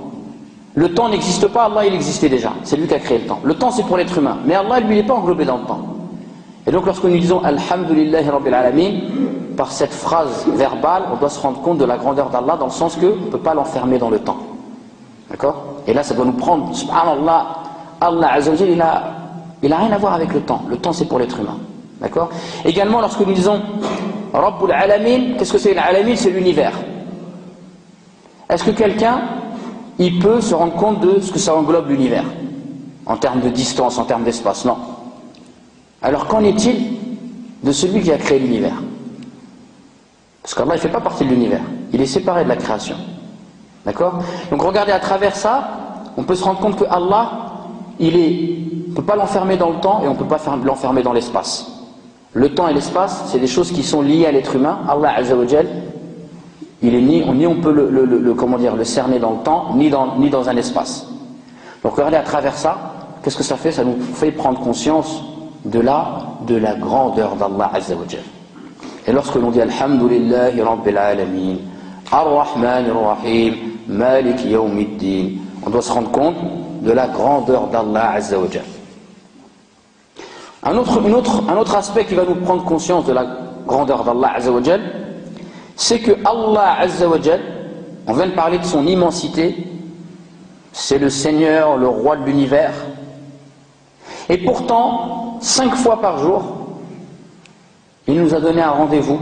Le temps n'existe pas, Allah il existait déjà. C'est lui qui a créé le temps. Le temps c'est pour l'être humain, mais Allah lui il n'est pas englobé dans le temps. Et donc lorsque nous disons Alhamdulillahi Rabbil Alamin, par cette phrase verbale, on doit se rendre compte de la grandeur d'Allah dans le sens qu'on ne peut pas l'enfermer dans le temps. D'accord? Et là ça doit nous prendre, subhanallah, Allah Azza wa Jal il a rien à voir avec le temps. Le temps c'est pour l'être humain. D'accord? Également lorsque nous disons Rabbul Alamin, qu'est-ce que c'est l'Alamin? C'est l'univers. Est-ce que quelqu'un il peut se rendre compte de ce que ça englobe l'univers, en termes de distance, en termes d'espace? Non. Alors qu'en est-il de celui qui a créé l'univers? Parce qu'Allah ne fait pas partie de l'univers, il est séparé de la création. D'accord? Donc regardez, à travers ça, on peut se rendre compte que Allah, on ne peut pas l'enfermer dans le temps et on ne peut pas l'enfermer dans l'espace. Le temps et l'espace, c'est des choses qui sont liées à l'être humain. Allah Azza wa Jal, il est ni on peut le cerner dans le temps, ni dans un espace. Donc regardez, à travers ça, qu'est-ce que ça fait? Ça nous fait prendre conscience de la grandeur d'Allah Azza wa Jal. Et lorsque l'on dit Alhamdulillahi Rabbil Alamin, Ar-Rahman Ar-Rahim, Malik Yawmiddin, on doit se rendre compte de la grandeur d'Allah Azza wa Jal. Un autre aspect qui va nous prendre conscience de la grandeur d'Allah Azza wa Jal, c'est que Allah Azza wa Jal, on vient de parler de son immensité, c'est le Seigneur, le roi de l'univers, et pourtant 5 fois par jour il nous a donné un rendez-vous,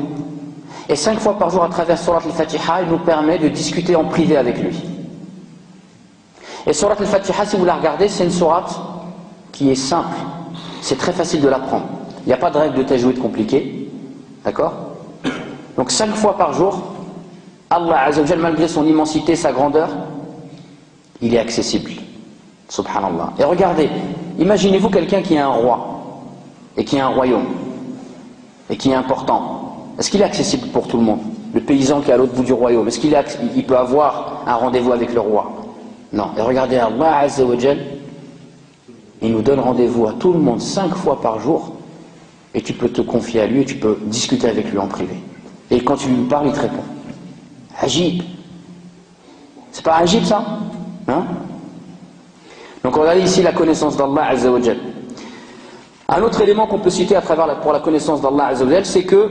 et 5 fois par jour à travers Surat al-Fatiha il nous permet de discuter en privé avec lui. Et Surat al-Fatiha, si vous la regardez, c'est une sourate qui est simple, c'est très facile de l'apprendre, il n'y a pas de règle de tajwid compliquée, d'accord? Donc 5 fois par jour, Allah Azza wa Jal, malgré son immensité, sa grandeur, il est accessible. Subhanallah. Et regardez, imaginez-vous quelqu'un qui est un roi, et qui a un royaume, et qui est important. Est-ce qu'il est accessible pour tout le monde? Le paysan qui est à l'autre bout du royaume, est-ce qu'il peut avoir un rendez-vous avec le roi? Non. Et regardez, Allah Azza wa Jal, il nous donne rendez-vous à tout le monde 5 fois par jour, et tu peux te confier à lui, et tu peux discuter avec lui en privé. Et quand tu lui parles, il te répond. Ajib. C'est pas ajib ça? Hein? Donc regardez ici la connaissance d'Allah Azza wa Jal. Un autre élément qu'on peut citer pour la connaissance d'Allah Azza wa Jal, c'est que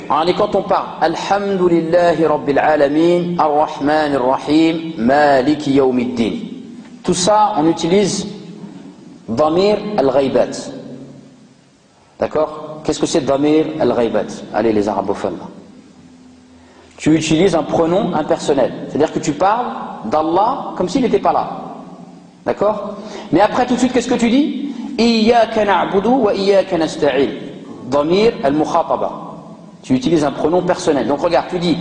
quand on parle Alhamdulillahi Rabbil Alamin, Ar-Rahman Ar-Rahim, Maliki Yawmiddin. Tout ça, on utilise Damir al-Ghaibat. D'accord? Qu'est-ce que c'est Damir al-Ghaibat? Allez les arabophones là. Tu utilises un pronom impersonnel. C'est-à-dire que tu parles d'Allah comme s'il n'était pas là. D'accord? Mais après tout de suite, qu'est-ce que tu dis? Iyyaka na'budu wa iyyaka nasta'in. Damir al-Mukhataba. Tu utilises un pronom personnel. Donc regarde, tu dis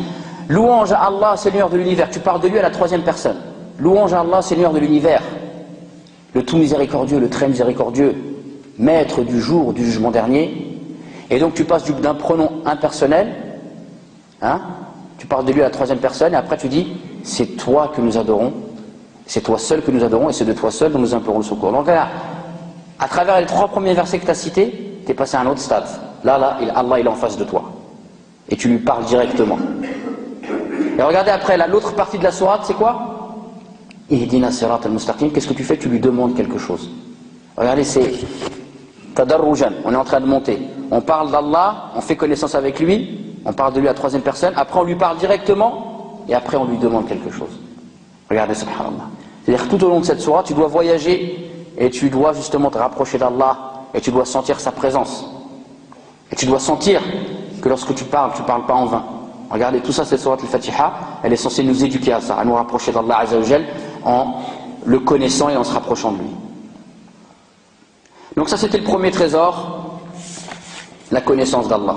louange à Allah, Seigneur de l'univers. Tu parles de lui à la 3e personne. Louange à Allah, Seigneur de l'univers. Le tout miséricordieux, le très miséricordieux, maître du jour du jugement dernier. Et donc tu passes d'un pronom impersonnel, hein, tu parles de lui à la 3e personne, et après tu dis, c'est toi que nous adorons, c'est toi seul que nous adorons, et c'est de toi seul dont nous implorons le secours. Donc là, à travers les 3 premiers versets que tu as cités, tu es passé à un autre stade. Là, Allah il est en face de toi. Et tu lui parles directement. Et regardez après, l'autre partie de la sourate, c'est quoi? Ihdina sirat al-mustaqim. Qu'est-ce que tu fais? Tu lui demandes quelque chose. Regardez, c'est tadarrujan, on est en train de monter. On parle d'Allah, on fait connaissance avec lui, on parle de lui à troisième personne, après on lui parle directement, et après on lui demande quelque chose. Regardez, subhanallah. C'est-à-dire que tout au long de cette sourate, tu dois voyager, et tu dois justement te rapprocher d'Allah, et tu dois sentir sa présence. Et tu dois sentir que lorsque tu parles pas en vain. Regardez, tout ça, cette sourate al-Fatiha, elle est censée nous éduquer à ça, à nous rapprocher d'Allah Azza wa Jal en le connaissant et en se rapprochant de lui. Donc ça, c'était le premier trésor, la connaissance d'Allah.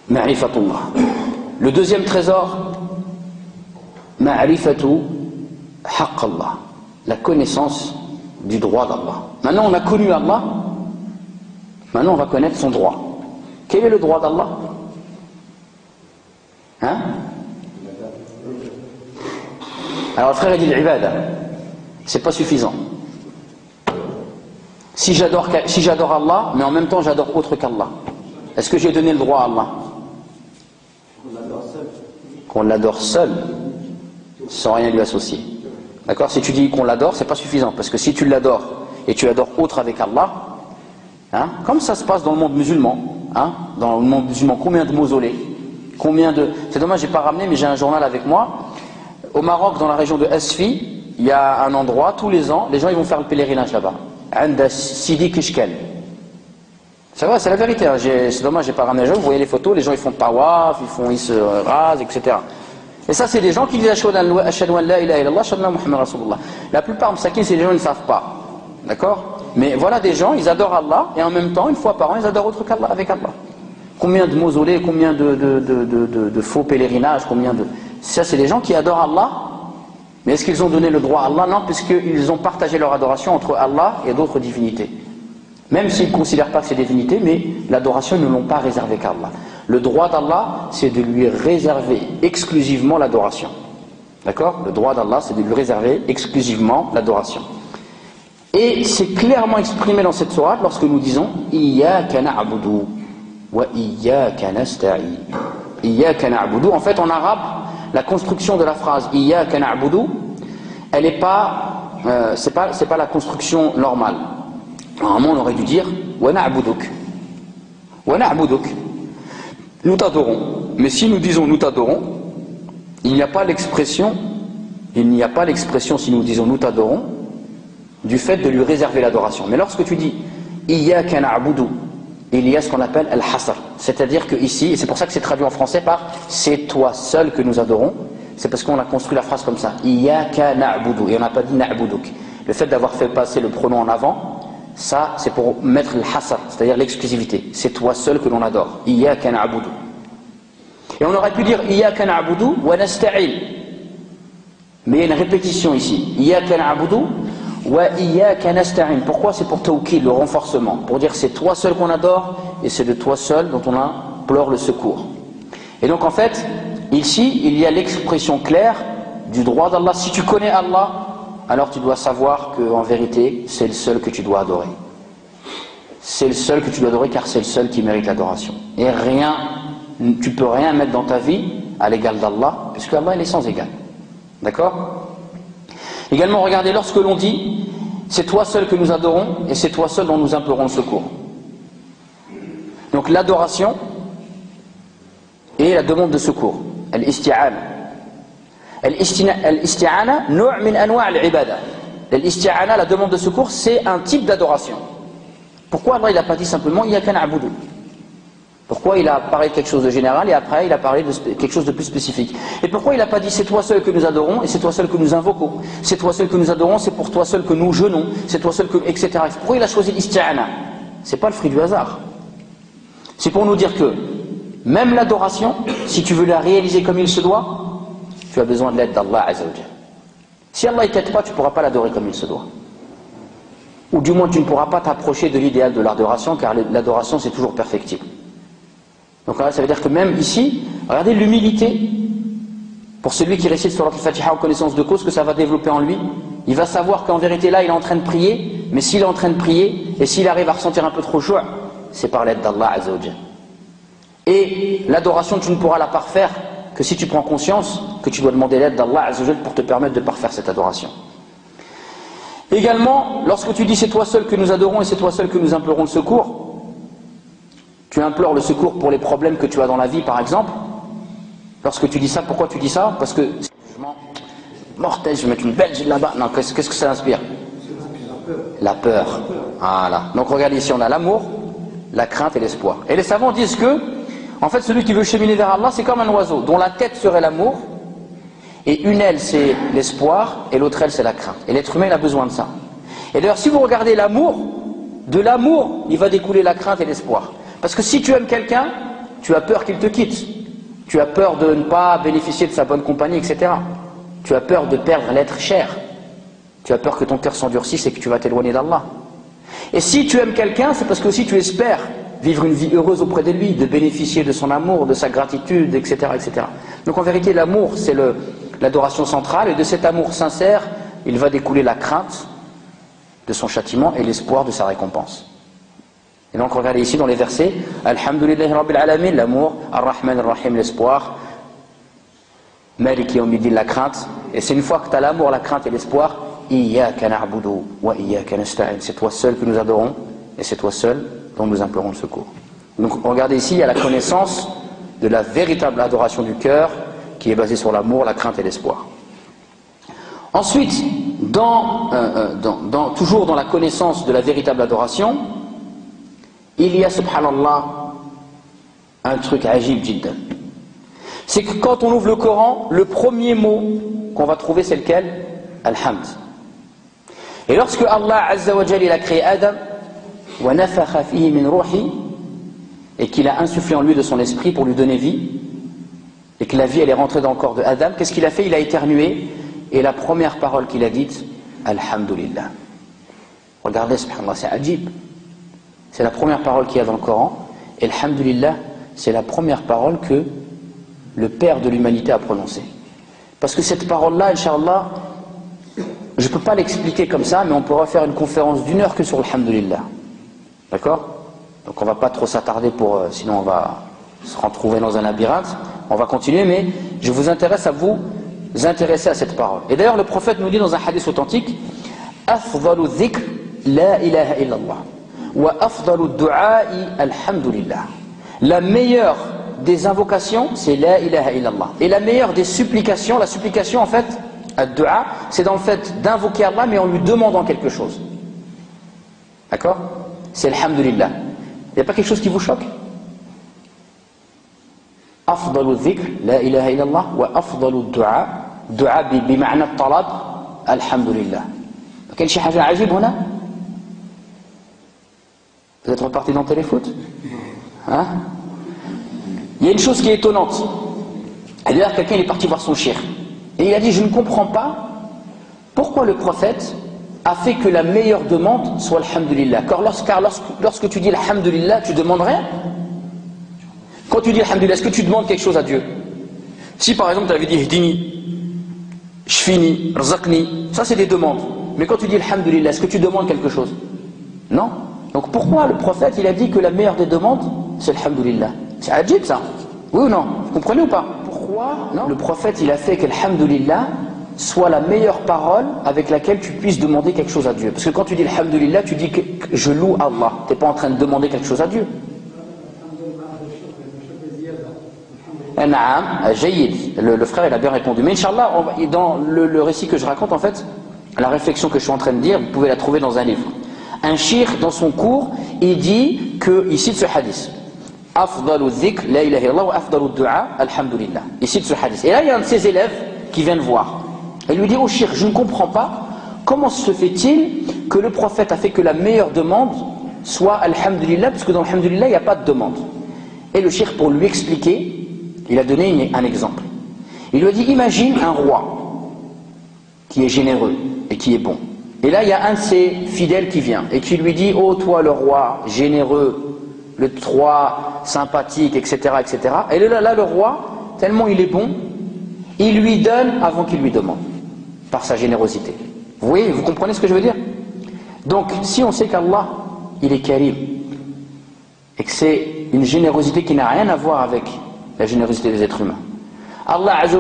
Ma'rifatullah. Le deuxième trésor, ma'rifatu haqq Allah, la connaissance du droit d'Allah. Maintenant, on a connu Allah. Maintenant, on va connaître son droit. Quel est le droit d'Allah? Hein? Alors, le frère a dit l'ibada. C'est pas suffisant. Si j'adore Allah, mais en même temps j'adore autre qu'Allah, est-ce que j'ai donné le droit à Allah? Qu'on l'adore seul, sans rien lui associer. D'accord? Si tu dis qu'on l'adore, c'est pas suffisant, parce que si tu l'adores et tu adores autre avec Allah, hein, comme ça se passe dans le monde musulman, hein, dans le monde musulman, combien de mausolées, c'est dommage, j'ai pas ramené, mais j'ai un journal avec moi. Au Maroc, dans la région de Asfi, il y a un endroit, tous les ans, les gens ils vont faire le pèlerinage là-bas. Anda Sidi Kishkel. C'est vrai, c'est la vérité. Hein. C'est dommage, j'ai pas ramené un jour. Vous voyez les photos, les gens ils font tawaf, ils se rasent, etc. Et ça, c'est des gens qui disent Ashhadu an la ilaha illallah, Ashhadu anna Muhammad Rasulullah. La plupart de c'est des gens qui ne savent pas. D'accord? Mais voilà des gens, ils adorent Allah, et en même temps, une fois par an, ils adorent autre qu'Allah, avec Allah. Combien de mausolées, combien de faux pèlerinages, Ça, c'est des gens qui adorent Allah. Mais est-ce qu'ils ont donné le droit à Allah? Non, puisqu'ils ont partagé leur adoration entre Allah et d'autres divinités. Même s'ils ne considèrent pas que c'est des divinités, mais l'adoration, ils ne l'ont pas réservé qu'à Allah. Le droit d'Allah, c'est de lui réserver exclusivement l'adoration. D'accord? Le droit d'Allah, c'est de lui réserver exclusivement l'adoration. Et c'est clairement exprimé dans cette sourate lorsque nous disons « Iyyaka na'budu wa iyyaka nasta'in ». Iyyaka na'budu, en fait en arabe, la construction de la phrase Iyyaka na'budu, elle n'est pas, c'est pas la construction normale. Normalement, on aurait dû dire Wa na'buduk. Wa na'buduk. Nous t'adorons. Mais si nous disons nous t'adorons, il n'y a pas l'expression si nous disons nous t'adorons, du fait de lui réserver l'adoration. Mais lorsque tu dis Iyyaka na'budu, il y a ce qu'on appelle al-hasr, c'est-à-dire que ici, et c'est pour ça que c'est traduit en français par c'est toi seul que nous adorons, c'est parce qu'on a construit la phrase comme ça, Iyyaka na'budu, et on n'a pas dit na'buduk. Le fait d'avoir fait passer le pronom en avant, ça c'est pour mettre le hasr, c'est-à-dire l'exclusivité, c'est toi seul que l'on adore, Iyyaka na'budu. Et on aurait pu dire Iyyaka na'budu wa nasta'in, mais il y a une répétition ici, Iyyaka na'budu wa iyyaka nasta'in. Pourquoi? C'est pour tawkid, le renforcement, pour dire c'est toi seul qu'on adore et c'est de toi seul dont on implore le secours. Et donc en fait, ici, il y a l'expression claire du droit d'Allah. Si tu connais Allah, alors tu dois savoir qu'en vérité, c'est le seul que tu dois adorer. C'est le seul que tu dois adorer car c'est le seul qui mérite l'adoration. Et rien, tu peux rien mettre dans ta vie à l'égal d'Allah, puisque Allah il est sans égal. D'accord? Également, regardez, lorsque l'on dit c'est toi seul que nous adorons et c'est toi seul dont nous implorons le secours. Donc l'adoration et la demande de secours. Al-isti'ana. Al-isti'ana, nou' min anwa' al-ibada. Al-isti'ana, la demande de secours, c'est un type d'adoration. Pourquoi Allah il n'a pas dit simplement Iyyaka na'budu? Pourquoi il a parlé de quelque chose de général et après il a parlé de quelque chose de plus spécifique? Et pourquoi il n'a pas dit c'est toi seul que nous adorons et c'est toi seul que nous invoquons? C'est toi seul que nous adorons, c'est pour toi seul que nous jeûnons, c'est toi seul que... etc. Pourquoi il a choisi l'isti'ana? C'est pas le fruit du hasard. C'est pour nous dire que même l'adoration, si tu veux la réaliser comme il se doit, tu as besoin de l'aide d'Allah Azza wa Jalla. Si Allah ne t'aide pas, tu ne pourras pas l'adorer comme il se doit. Ou du moins tu ne pourras pas t'approcher de l'idéal de l'adoration, car l'adoration c'est toujours perfectible. Donc là, ça veut dire que même ici, regardez l'humilité, pour celui qui récite sur al-Fatiha en connaissance de cause, que ça va développer en lui. Il va savoir qu'en vérité là, il est en train de prier, mais s'il est en train de prier, et s'il arrive à ressentir un peu trop chaud, c'est par l'aide d'Allah Azza wa Jal. Et l'adoration, tu ne pourras la parfaire que si tu prends conscience que tu dois demander l'aide d'Allah Azza wa Jal pour te permettre de parfaire cette adoration. Également, lorsque tu dis c'est toi seul que nous adorons et c'est toi seul que nous implorons le secours, tu implores le secours pour les problèmes que tu as dans la vie par exemple. Lorsque tu dis ça, pourquoi tu dis ça? Parce que mortel, je vais mettre une belge là-bas. Non, qu'est-ce que ça inspire? La peur. Voilà. Donc regardez ici, on a l'amour, la crainte et l'espoir. Et les savants disent que, en fait, celui qui veut cheminer vers Allah, c'est comme un oiseau, dont la tête serait l'amour, et une aile c'est l'espoir, et l'autre aile c'est la crainte. Et l'être humain, il a besoin de ça. Et d'ailleurs, si vous regardez l'amour, de l'amour, il va découler la crainte et l'espoir. Parce que si tu aimes quelqu'un, tu as peur qu'il te quitte. Tu as peur de ne pas bénéficier de sa bonne compagnie, etc. Tu as peur de perdre l'être cher. Tu as peur que ton cœur s'endurcisse et que tu vas t'éloigner d'Allah. Et si tu aimes quelqu'un, c'est parce que aussi tu espères vivre une vie heureuse auprès de lui, de bénéficier de son amour, de sa gratitude, etc. etc. Donc en vérité, l'amour, c'est l'adoration centrale, et de cet amour sincère, il va découler la crainte de son châtiment et l'espoir de sa récompense. Et donc regardez ici dans les versets, Alhamdulillahi Rabbil Alamin, l'amour, Ar-Rahman Ar-Rahim, l'espoir, Malik Yawmiddin, la crainte. Et c'est une fois que tu as l'amour, la crainte et l'espoir, Iyyaka na'budu wa iyyaka nasta'in, c'est toi seul que nous adorons et c'est toi seul dont nous implorons le secours. Donc regardez ici, il y a la connaissance de la véritable adoration du cœur qui est basée sur l'amour, la crainte et l'espoir. Ensuite, toujours dans la connaissance de la véritable adoration, il y a, subhanallah, un truc ajib jiddan. C'est que quand on ouvre le Coran, le premier mot qu'on va trouver, c'est lequel? Alhamd. Et lorsque Allah Azza wa Jal, il a créé Adam, wa nafakha fihi min ruhi, et qu'il a insufflé en lui de son esprit pour lui donner vie, et que la vie elle est rentrée dans le corps de Adam, qu'est-ce qu'il a fait? Il a éternué, et la première parole qu'il a dite, Alhamdulillah. Regardez, subhanallah, c'est ajib. C'est la première parole qu'il y a dans le Coran, et Alhamdulillah, c'est la première parole que le Père de l'humanité a prononcée. Parce que cette parole-là, Inch'Allah, je ne peux pas l'expliquer comme ça, mais on pourra faire une conférence d'1 heure que sur Alhamdulillah. D'accord? Donc on ne va pas trop s'attarder sinon on va se retrouver dans un labyrinthe. On va continuer, mais je vous intéresse à vous intéresser à cette parole. Et d'ailleurs, le prophète nous dit dans un hadith authentique, Afdalu dhikr la ilaha illallah. Wa afdalu du'a'i alhamdulillah. La meilleure des invocations, c'est la ilaha illallah. Et la meilleure des supplications, la supplication en fait, ad-du'a, c'est dans le fait d'invoquer Allah mais en lui demandant quelque chose. D'accord? C'est alhamdulillah. Il n'y a pas quelque chose qui vous choque? Afdalu dhikr, la ilaha illallah, wa afdalu du'a, du'a bima'na talab, alhamdulillah. Quel شيء حاجة عجيب هنا? Vous êtes reparti dans téléfoot? Hein? Il y a une chose qui est étonnante. Et d'ailleurs, quelqu'un est parti voir son cheikh. Et il a dit, je ne comprends pas pourquoi le prophète a fait que la meilleure demande soit alhamdulillah. Car lorsque tu dis alhamdulillah, tu demandes rien. Quand tu dis alhamdulillah, est-ce que tu demandes quelque chose à Dieu? Si par exemple tu avais dit hdini, shfini, rzaqni, ça c'est des demandes. Mais quand tu dis alhamdulillah, est-ce que tu demandes quelque chose? Non. Donc pourquoi le prophète il a dit que la meilleure des demandes c'est alhamdulillah? C'est ajib ça. Oui ou non? Vous comprenez ou pas? Pourquoi non? Le prophète il a fait que alhamdulillah soit la meilleure parole avec laquelle tu puisses demander quelque chose à Dieu. Parce que quand tu dis alhamdulillah, tu dis que je loue Allah. Tu n'es pas en train de demander quelque chose à Dieu. Le frère il a bien répondu. Mais Inch'Allah, dans le récit que je raconte, en fait, la réflexion que je suis en train de dire, vous pouvez la trouver dans un livre. Un cheikh, dans son cours, il dit il cite ce hadith. Afdalu dhikr, la ilaha illallah, wa afdalu du'a, alhamdulillah. Il cite ce hadith. Et là, il y a un de ses élèves qui vient le voir. Et lui dit, oh cheikh, je ne comprends pas, comment se fait-il que le prophète a fait que la meilleure demande soit alhamdulillah, parce que dans alhamdulillah, il n'y a pas de demande. Et le cheikh, pour lui expliquer, il a donné un exemple. Il lui a dit, imagine un roi qui est généreux et qui est bon. Et là, il y a un de ses fidèles qui vient et qui lui dit, oh toi le roi généreux, le roi sympathique, etc., etc. Et là, le roi, tellement il est bon, il lui donne avant qu'il lui demande, par sa générosité. Vous voyez, vous comprenez ce que je veux dire? Donc, si on sait qu'Allah, il est karim, et que c'est une générosité qui n'a rien à voir avec la générosité des êtres humains. Allah Azza